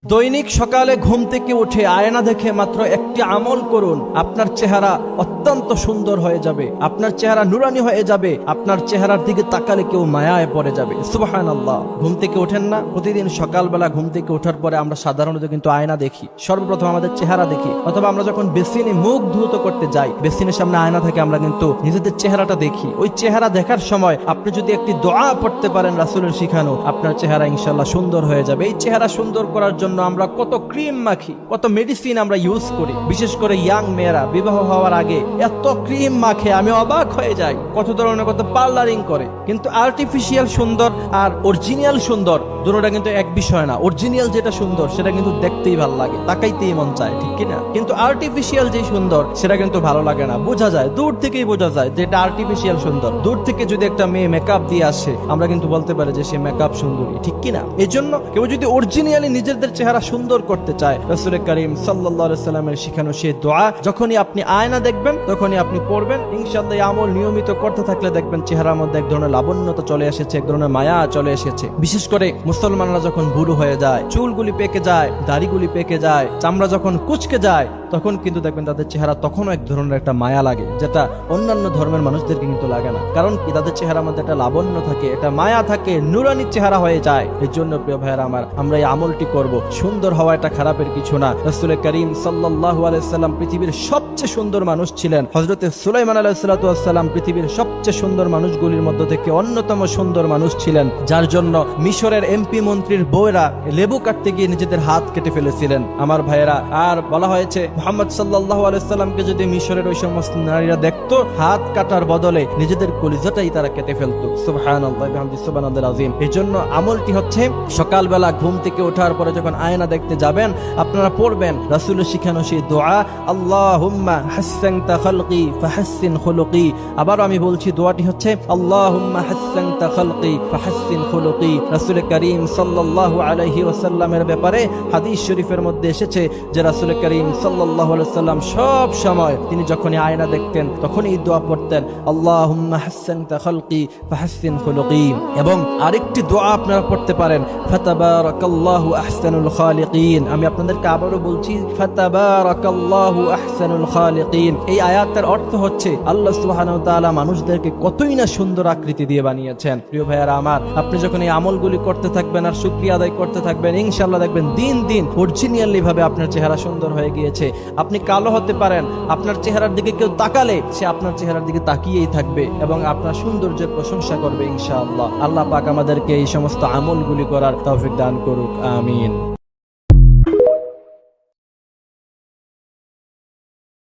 দৈনিক সকালে ঘুম থেকে উঠে আয়না দেখে মাত্র একটি আমল করুন, আপনার চেহারা অত্যন্ত সুন্দর হয়ে যাবে, আপনার চেহারা নুরানি হয়ে যাবে, আপনার চেহারার দিকে তাকালে কেউ মায়ায় পড়ে যাবে। সুবহানাল্লাহ। ঘুম থেকে ওঠেন না? প্রতিদিন সকালবেলা ঘুম থেকে ওঠার পরে আমরা সাধারণত কিন্তু আয়না দেখি, সর্বপ্রথম আমাদের চেহারা দেখি, অথবা আমরা যখন বেসিনে মুখ ধুত করতে যাই, বেসিনের সামনে আয়না থেকে আমরা কিন্তু নিজেদের চেহারাটা দেখি। ওই চেহারা দেখার সময় আপনি যদি একটি দোয়া পড়তে পারেন রাসূলের শিখানো, আপনার চেহারা ইনশাআল্লাহ সুন্দর হয়ে যাবে। এই চেহারা সুন্দর করার জন্য আমরা কত ক্রিম মাখি, কত মেডিসিন আমরা ইউজ করি, বিশেষ করে ইয়াং মেয়েরা বিবাহ হওয়ার আগে এত ক্রিম মাখে, আমি অবাক হয়ে যাই। কত ধরনের কত পার্লারিং করে, কিন্তু আর্টিফিশিয়াল সুন্দর আর অরিজিনাল সুন্দর দুটোটা কিন্তু এক বিষয় না। অরিজিনাল যেটা সুন্দর সেটা কিন্তু দেখতেই ভালো লাগে, তাকাইতেই মন চায়, ঠিক কিনা? কিন্তু আর্টিফিশিয়াল যে সুন্দর সেটা কিন্তু ভালো লাগে না, বোঝা যায়, দূর থেকেই বোঝা যায় যে এটা আর্টিফিশিয়াল সুন্দর। দূর থেকে যদি একটা মেয়ে মেকআপ দিয়ে আসে, আমরা কিন্তু বলতে পারি যে সে মেকআপ সুন্দরী, ঠিক কিনা? এই জন্য কেউ যদি অরিজিনালি নিজেদের চেহারা সুন্দর করতে চায়, রাসূল করিম সাল্লাল্লাহু আলাইহি ওয়াসাল্লামের শিখানো সেই দোয়া যখনই আপনি আয়না দেখবেন তখনই আপনি পড়বেন। ইনশাআল্লাহ এই আমল নিয়মিত করতে থাকলে দেখবেন চেহারার মধ্যে এক ধরনের লাবণ্যতা চলে এসেছে, এক ধরনের মায়া চলে এসেছে। বিশেষ করে মুসলমানরা যখন বুড়ো হয়ে যায়, চুলগুলি পেকে যায়, দাড়িগুলি পেকে যায়, চামড়া যখন কুচকে যায়, তখন কিন্তু দেখবেন তাদের চেহারা তখনও এক ধরনের একটা মায়া লাগে, যেটা অন্যান্য ধর্মের মানুষদেরকে কিন্তু লাগে না। কারণ কি? তাদের চেহারার মধ্যে একটা লাবণ্য থাকে, একটা মায়া থাকে, নুরানি চেহারা হয়ে যায়। এই জন্য প্রিয় ভাইয়েরা আমার, আমরা এই আমলটি করব। সুন্দর হওয়া এটা খারাপের কিছু না। রাসূল করিম সাল্লাল্লাহু আলাইহি সাল্লাম পৃথিবীর সবচেয়ে সুন্দর মানুষ ছিলেন। হযরত সুলাইমান আলাইহিস সালাতু ওয়াস সালাম পৃথিবীর সবচেয়ে সুন্দর মানুষগুলির মধ্য থেকে অন্যতম সুন্দর মানুষ ছিলেন, যার জন্য মিশরের এমপি মন্ত্রীর বউয়েরা লেবু কাটতে গিয়ে নিজেদের হাত কেটে ফেলেছিলেন। আমার ভাইয়েরা, আর বলা হয়েছে মুহাম্মদ সাল্লাল্লাহু আলাইহি সাল্লামকে যদি মিশরের ওই সমস্ত নারীরা দেখতো, হাত কাটার বদলে নিজেদের কলিজাটাই তারা কেটে ফেলতো। সুবহানাল্লাহ বিহামদিহি সুবহানাল্লাহিল আযীম। এই জন্য আমলটি হচ্ছে সকালবেলা ঘুম থেকে ওঠার পরে যখন আয়না দেখতে যাবেন, আপনারা পড়বেন রাসূলের শিখানো সেই দোয়া, আল্লাহুম্মা হাসসানতা খালকি ফাহাসসিন খুলুকি। আবার আমি বলছি, দোয়াটি হচ্ছে আল্লাহুম্মা হাসসানতা খালকি ফাহাসসিন খুলুকি। রাসূল করিম সাল্লাল্লাহু আলাইহি ওয়াসাল্লামের ব্যাপারে হাদিস শরীফের মধ্যে এসেছে যে রাসূল করিম সাল্লাল্লাহু আলাইহি ওয়াসাল্লাম সব সময় তিনি যখনই আয়না দেখতেন তখনই এই দোয়া পড়তেন, আল্লাহুম্মা হাসসানতা খালকি ফাহাসসিন খুলুকি। এবং আরেকটি দোয়া আপনারা পড়তে পারেন, ফাতাবারাকাল্লাহু আহসানুল খালিকিন। আমি আপনাদেরকে আবারও বলছি, ফাতাবারাকাল্লাহু আহসানুল খালিকিন। এই আয়াতের অর্থ হচ্ছে আল্লাহ সুবহানাহু ওয়া তাআলা মানুষদেরকে কতই না সুন্দর আকৃতি দিয়ে বানিয়েছেন। প্রিয় ভাইয়ারা আমার, আপনি যখন এই আমলগুলি করতে থাকবেন আর শুকরিয়া আদায় করতে থাকবেন, ইনশাআল্লাহ দেখবেন দিন দিন অরিজিনালি ভাবে আপনার চেহারা সুন্দর হয়ে গিয়েছে। আপনি কালো হতে পারেন, আপনার চেহারার দিকে কেউ তাকালে সে আপনার চেহারার দিকে তাকিয়েই থাকবে এবং আপনার সৌন্দর্যের প্রশংসা করবে ইনশাআল্লাহ। আল্লাহ পাক আমাদেরকে এই সমস্ত আমলগুলি করার তৌফিক দান করুক, আমিন।